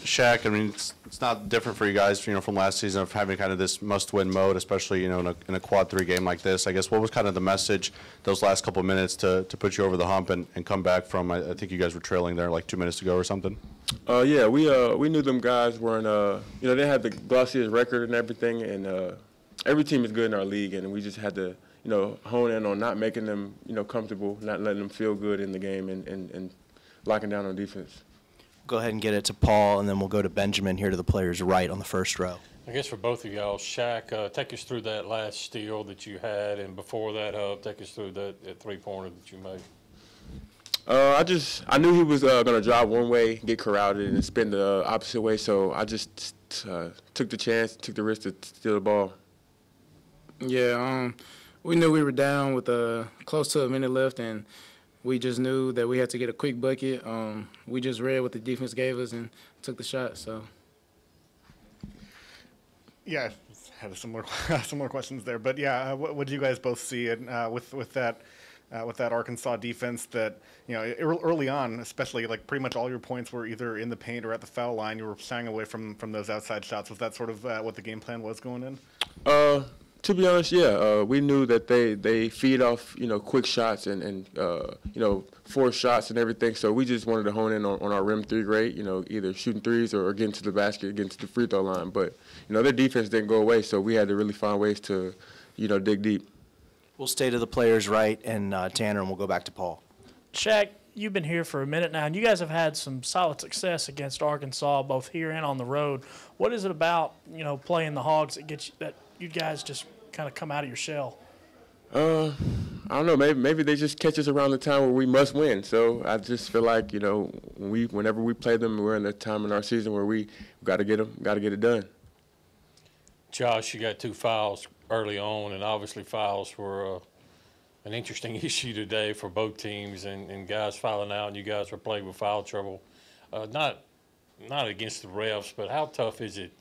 Shaq, I mean, it's not different for you guys, from last season of having kind of this must-win mode, especially, in a quad 3 game like this. I guess what was kind of the message those last couple of minutes to put you over the hump and come back from, I think you guys were trailing there like 2 minutes to go or something? Yeah, we knew them guys weren't, they had the glossiest record and everything, and every team is good in our league, and we just had to, hone in on not making them, comfortable, not letting them feel good in the game, and locking down on defense. Go ahead and get it to Paul, and then we'll go to Benjamin here to the player's right on the first row. I guess for both of y'all, Shaq, take us through that last steal that you had, and before that, take us through that three-pointer that you made. I knew he was going to drive one way, get corralled, and spin the opposite way, so I just took the chance, took the risk to steal the ball. Yeah, we knew we were down with close to a minute left, and we just knew that we had to get a quick bucket. We just read what the defense gave us and took the shot. So, yeah, I had a similar questions there. But yeah, what did you guys both see with that Arkansas defense? That early on, especially like pretty much all your points were either in the paint or at the foul line. You were shying away from those outside shots. Was that sort of what the game plan was going in? To be honest, yeah, we knew that they feed off quick shots and forced shots and everything. So we just wanted to hone in on our rim 3 rate, either shooting threes or getting to the basket, getting to the free throw line. But their defense didn't go away, so we had to really find ways to dig deep. We'll stay to the players right and Tanner, and we'll go back to Paul. Shaq, you've been here for a minute now, and you guys have had some solid success against Arkansas, both here and on the road. What is it about playing the Hogs that you guys just kind of come out of your shell? I don't know. Maybe they just catch us around the time where we must win. So I just feel like whenever we play them, we're in a time in our season where we got to get it done. Josh, you got 2 fouls early on, and obviously fouls were an interesting issue today for both teams, and guys fouling out, and you guys were playing with foul trouble. Not against the refs, but how tough is it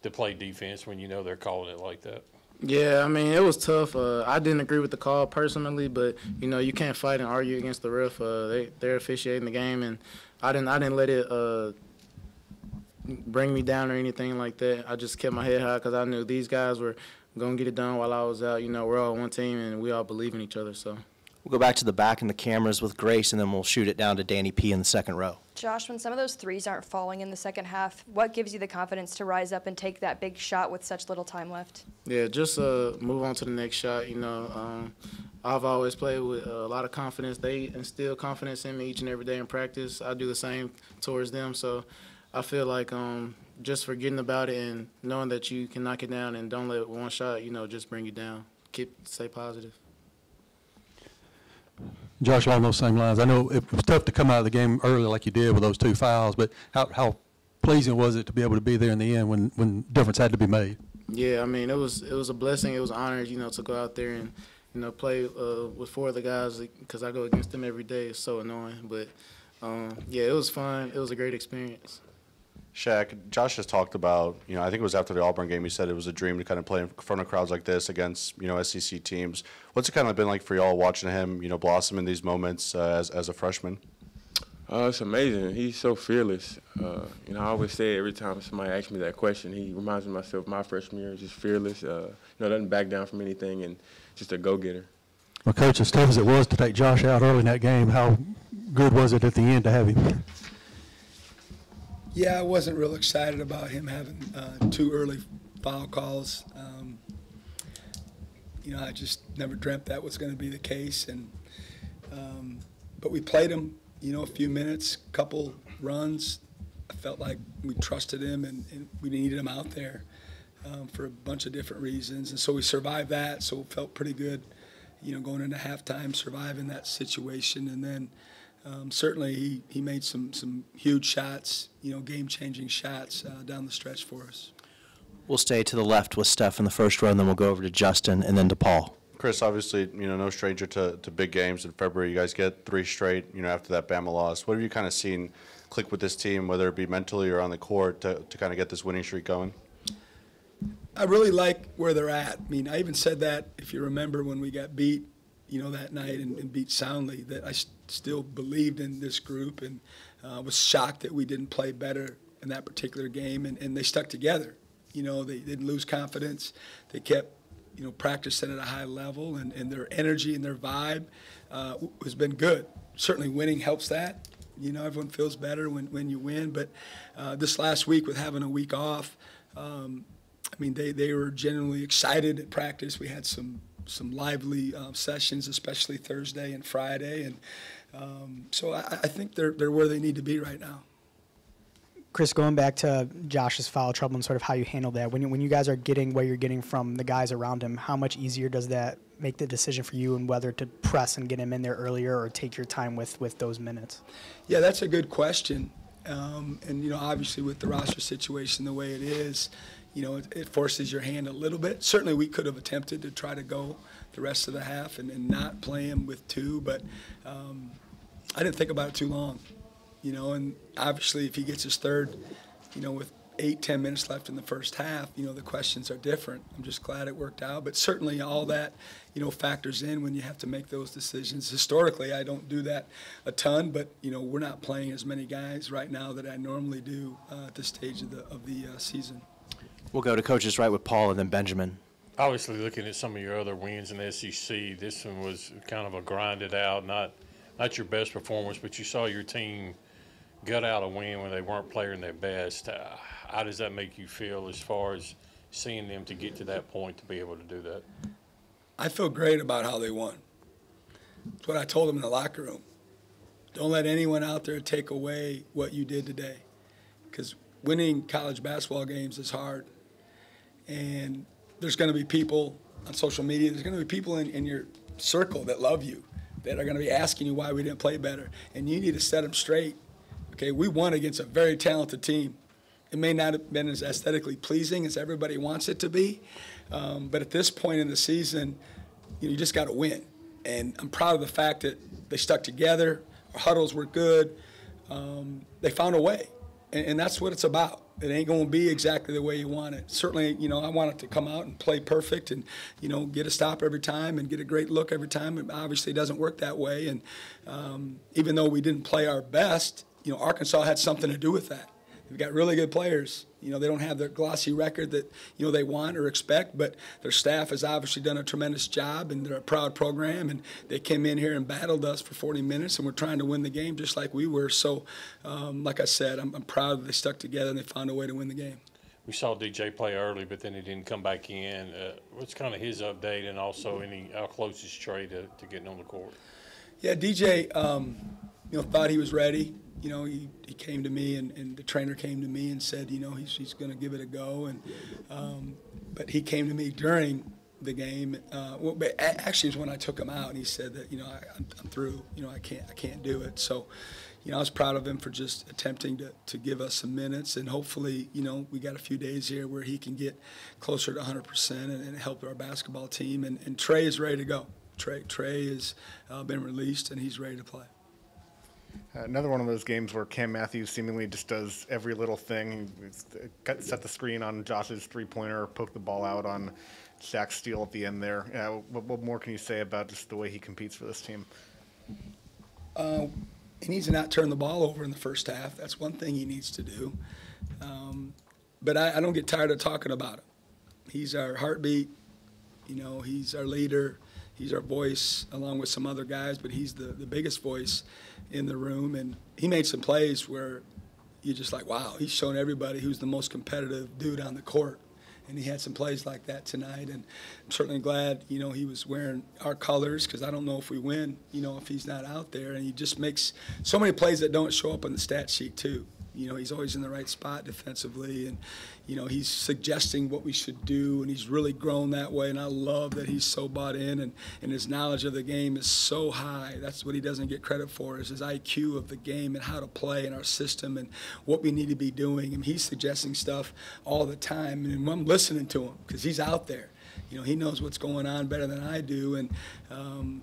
to play defense when they're calling it like that? Yeah, I mean, it was tough. I didn't agree with the call personally, but you can't fight and argue against the ref. They're officiating the game, and I didn't let it bring me down or anything like that. I just kept my head high because I knew these guys were gonna get it done while I was out. We're all one team and we all believe in each other. So we'll go back to the back and the cameras with Grace, and then we'll shoot it down to Danny P in the second row. Josh, when some of those threes aren't falling in the second half, what gives you the confidence to rise up and take that big shot with such little time left? Yeah, just move on to the next shot. I've always played with a lot of confidence. They instill confidence in me each and every day in practice. I do the same towards them. So I feel like just forgetting about it and knowing that you can knock it down and don't let one shot, just bring you down. Stay positive. Josh, along those same lines, I know it was tough to come out of the game early like you did with those 2 fouls, but how pleasing was it to be able to be there in the end when difference had to be made? Yeah, I mean, it was a blessing. It was an honor, to go out there and play with 4 of the guys because I go against them every day. It's so annoying, but yeah, it was fun. It was a great experience. Shaq, Josh has talked about, I think it was after the Auburn game, he said it was a dream to kind of play in front of crowds like this against, SEC teams. What's it kind of been like for y'all watching him, blossom in these moments as a freshman? It's amazing. He's so fearless. I always say every time somebody asks me that question, he reminds me of myself my freshman year, just fearless, doesn't back down from anything and just a go-getter. Well, Coach, as tough as it was to take Josh out early in that game, how good was it at the end to have him? Yeah, I wasn't real excited about him having 2 early foul calls. I just never dreamt that was going to be the case. But we played him, a few minutes, couple runs. I felt like we trusted him and we needed him out there for a bunch of different reasons. And so we survived that, so it felt pretty good, going into halftime, surviving that situation. And then certainly he made some huge shots, game-changing shots down the stretch for us. We'll stay to the left with Steph in the first row, and then we'll go over to Justin and then to Paul. Chris, obviously, no stranger to big games in February. You guys get 3 straight, after that Bama loss. What have you kind of seen click with this team, whether it be mentally or on the court, to kind of get this winning streak going? I really like where they're at. I mean, I even said that, if you remember, when we got beat, that night and beat soundly, that I still believed in this group and was shocked that we didn't play better in that particular game, and they stuck together. You know, they didn't lose confidence. They kept, you know, practicing at a high level, and their energy and their vibe has been good. Certainly winning helps that. You know, everyone feels better when you win. But this last week with having a week off, I mean, they were genuinely excited at practice. We had some lively sessions, especially Thursday and Friday. And so I think they're where they need to be right now. Chris, going back to Josh's foul trouble and sort of how you handle that, when you guys are getting what you're getting from the guys around him, how much easier does that make the decision for you and whether to press and get him in there earlier or take your time with those minutes? Yeah, that's a good question. And, you know, obviously with the roster situation the way it is, you know, it forces your hand a little bit. Certainly we could have attempted to try to go the rest of the half and not play him with two, but I didn't think about it too long. You know, and obviously if he gets his third, you know, with 8-10 minutes left in the first half, you know, the questions are different. I'm just glad it worked out. But certainly all that, you know, factors in when you have to make those decisions. Historically, I don't do that a ton, but, you know, we're not playing as many guys right now that I normally do at this stage of the season. We'll go to coaches right with Paul and then Benjamin. Obviously, looking at some of your other wins in the SEC, this one was kind of a grinded out, not your best performance, but you saw your team gut out a win when they weren't playing their best. How does that make you feel as far as seeing them to get to that point to be able to do that? I feel great about how they won. That's what I told them in the locker room. Don't let anyone out there take away what you did today, because winning college basketball games is hard. And there's going to be people on social media, there's going to be people in your circle that love you, that are going to be asking you why we didn't play better. And you need to set them straight. Okay, we won against a very talented team. It may not have been as aesthetically pleasing as everybody wants it to be, but at this point in the season, you just got to win. And I'm proud of the fact that they stuck together. Our huddles were good. They found a way, and that's what it's about. It ain't going to be exactly the way you want it. Certainly, you know, I want it to come out and play perfect and, you know, get a stop every time and get a great look every time. It obviously doesn't work that way. And even though we didn't play our best, you know, Arkansas had something to do with that. They've got really good players. You know, they don't have the glossy record that, you know, they want or expect, but their staff has obviously done a tremendous job, and they're a proud program, and they came in here and battled us for 40 minutes, and we're trying to win the game just like we were. So, like I said, I'm proud that they stuck together and they found a way to win the game. We saw DJ play early, but then he didn't come back in. What's kind of his update, and also how close is Trey to getting on the court? Yeah, DJ, you know, thought he was ready. You know, he came to me, and the trainer came to me and said, you know, he's going to give it a go. And but he came to me during the game. Well, but actually, it was when I took him out, and he said that, you know, I'm through. You know, I can't do it. So, you know, I was proud of him for just attempting to give us some minutes, and hopefully, you know, we got a few days here where he can get closer to 100% and help our basketball team. And Trey is ready to go. Trey has been released, and he's ready to play. Another one of those games where Cam Matthews seemingly just does every little thing. Set the screen on Josh's three-pointer, poke the ball out on Shaq's steal at the end there. What more can you say about just the way he competes for this team? He needs to not turn the ball over in the first half. That's one thing he needs to do. But I don't get tired of talking about him. He's our heartbeat. You know, he's our leader. He's our voice, along with some other guys, but he's the biggest voice in the room. And he made some plays where you're just like, wow, he's shown everybody who's the most competitive dude on the court. And he had some plays like that tonight. And I'm certainly glad, you know, he was wearing our colors, because I don't know if we win, you know, if he's not out there. And he just makes so many plays that don't show up on the stat sheet, too. You know, he's always in the right spot defensively, and, you know, he's suggesting what we should do, and he's really grown that way, and I love that he's so bought in, and his knowledge of the game is so high. That's what he doesn't get credit for, is his IQ of the game and how to play in our system and what we need to be doing. And he's suggesting stuff all the time, and I'm listening to him because he's out there. You know, he knows what's going on better than I do, and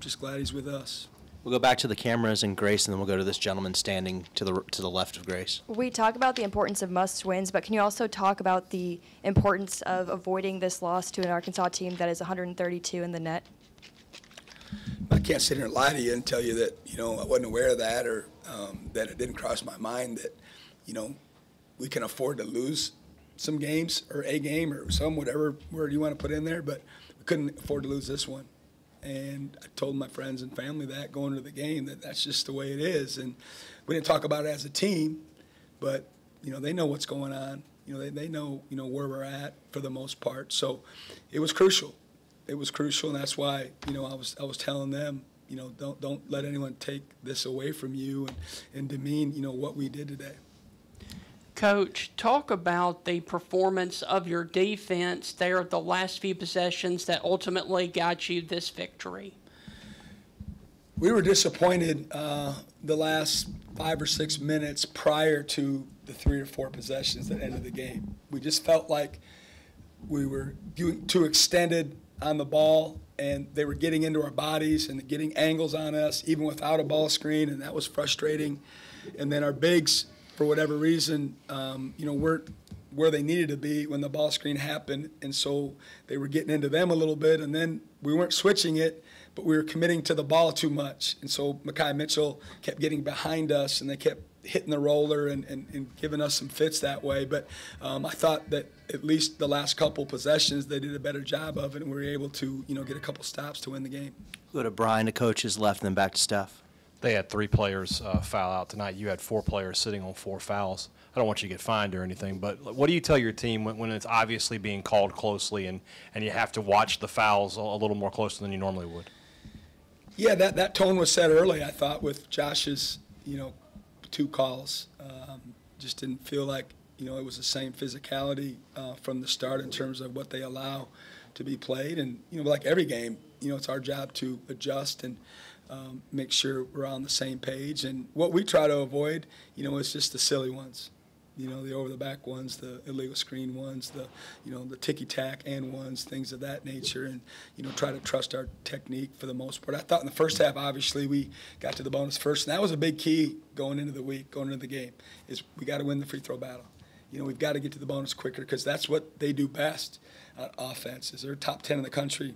just glad he's with us. We'll go back to the cameras and Grace, and then we'll go to this gentleman standing to the left of Grace. We talk about the importance of must-wins, but can you also talk about the importance of avoiding this loss to an Arkansas team that is 132 in the net? I can't sit here and lie to you and tell you that, you know, I wasn't aware of that, or that it didn't cross my mind that, you know, we can afford to lose some games or a game or some whatever word you want to put in there, but we couldn't afford to lose this one. And I told my friends and family that going into the game, that that's just the way it is. And we didn't talk about it as a team, but, you know, they know what's going on. You know, they know, you know, where we're at for the most part. So it was crucial. It was crucial, and that's why, you know, I was telling them, you know, don't let anyone take this away from you and demean, you know, what we did today. Coach, talk about the performance of your defense there the last few possessions that ultimately got you this victory. We were disappointed the last 5 or 6 minutes prior to the 3 or 4 possessions that ended the game. We just felt like we were too extended on the ball, and they were getting into our bodies and getting angles on us even without a ball screen, and that was frustrating. And then our bigs, for whatever reason, you know, weren't where they needed to be when the ball screen happened, and so they were getting into them a little bit, and then we weren't switching it, but we were committing to the ball too much. And so Mekhi Mitchell kept getting behind us, and they kept hitting the roller and giving us some fits that way. But I thought that at least the last couple possessions, they did a better job of it, and we were able to, you know, get a couple stops to win the game. Go to Brian, the coaches left, and then back to Steph. They had 3 players foul out tonight. You had 4 players sitting on 4 fouls. I don't want you to get fined or anything, but what do you tell your team when it's obviously being called closely and you have to watch the fouls a little more closely than you normally would? Yeah, that tone was set early, I thought, with Josh's, you know, 2 calls. Just didn't feel like, you know, it was the same physicality from the start in terms of what they allow to be played. And, you know, like every game, you know, it's our job to adjust and make sure we're on the same page. And what we try to avoid, you know, is just the silly ones. You know, the over-the-back ones, the illegal screen ones, the, you know, the ticky-tack and ones, things of that nature, and, you know, try to trust our technique for the most part. I thought in the first half, obviously, we got to the bonus first, and that was a big key going into the week, going into the game, is we got to win the free throw battle. You know, we've got to get to the bonus quicker because that's what they do best on offense, is they're top 10 in the country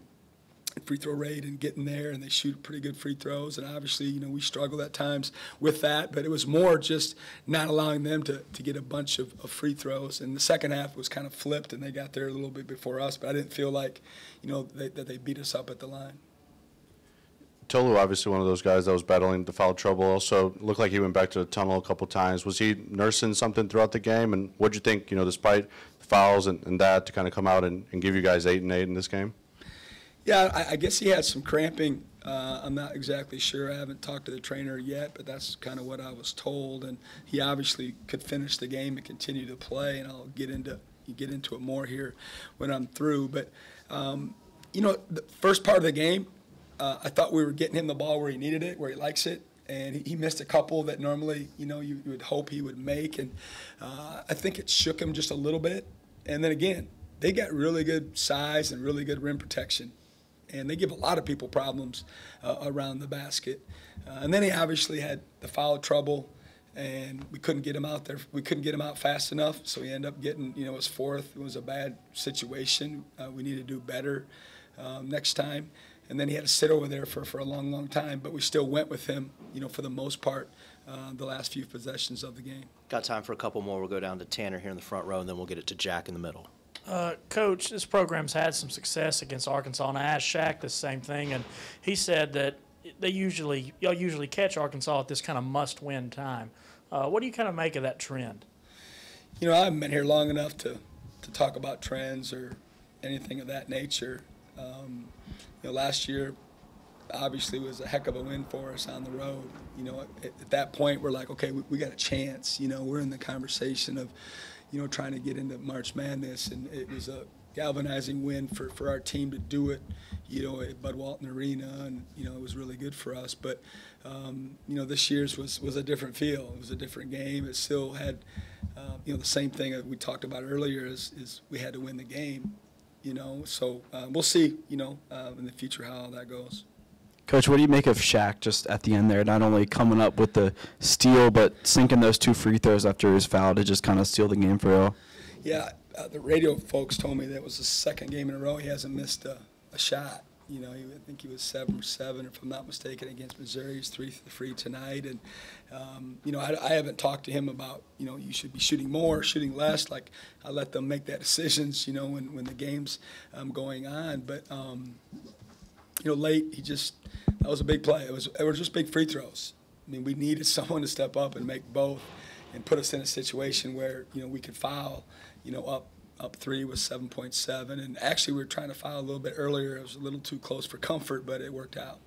in free throw rate and getting there, and they shoot pretty good free throws. And obviously, you know, we struggled at times with that, but it was more just not allowing them to get a bunch of free throws. And the second half was kind of flipped, and they got there a little bit before us, but I didn't feel like, you know, that they beat us up at the line. Tolu, obviously one of those guys that was battling the foul trouble, also looked like he went back to the tunnel a couple times. Was he nursing something throughout the game? And what did you think, you know, despite the fouls and that, to kind of come out and give you guys 8 and 8 in this game? Yeah, I guess he had some cramping. I'm not exactly sure. I haven't talked to the trainer yet, but that's kind of what I was told. And he obviously could finish the game and continue to play, and I'll get into it more here when I'm through. But, you know, the first part of the game, I thought we were getting him the ball where he needed it, where he likes it. And he missed a couple that normally, you know, you would hope he would make. And I think it shook him just a little bit. And then again, they got really good size and really good rim protection. And they give a lot of people problems around the basket. And then he obviously had the foul trouble, and we couldn't get him out there. We couldn't get him out fast enough, so he ended up getting, you know, his 4th. It was a bad situation. We need to do better next time. And then he had to sit over there for a long, long time, but we still went with him, you know, for the most part, the last few possessions of the game. Got time for a couple more. We'll go down to Tanner here in the front row, and then we'll get it to Jack in the middle. Coach, this program's had some success against Arkansas, and I asked Shaq the same thing, and he said that y'all usually catch Arkansas at this kind of must-win time. What do you kind of make of that trend? You know, I haven't been here long enough to talk about trends or anything of that nature. You know, last year obviously was a heck of a win for us on the road. You know, at that point we're like, okay, we got a chance. You know, we're in the conversation of, you know, trying to get into March Madness, and it was a galvanizing win for our team to do it, you know, at Bud Walton Arena, and, you know, it was really good for us. But, you know, this year's was a different feel. It was a different game. It still had, you know, the same thing that we talked about earlier is we had to win the game, you know. So we'll see, you know, in the future how all that goes. Coach, what do you make of Shaq just at the end there, not only coming up with the steal, but sinking those 2 free throws after his foul to just kind of seal the game for real? Yeah, the radio folks told me that was the 2nd game in a row he hasn't missed a shot. You know, I think he was 7 for 7, if I'm not mistaken, against Missouri. He's 3 for 3 tonight. And, you know, I haven't talked to him about, you know, you should be shooting more, shooting less. Like, I let them make that decisions, you know, when the game's going on. But, you know, late, that was a big play. It were just big free throws. I mean, we needed someone to step up and make both and put us in a situation where, you know, we could foul, you know, up 3 with 7.7. And actually, we were trying to foul a little bit earlier. It was a little too close for comfort, but it worked out.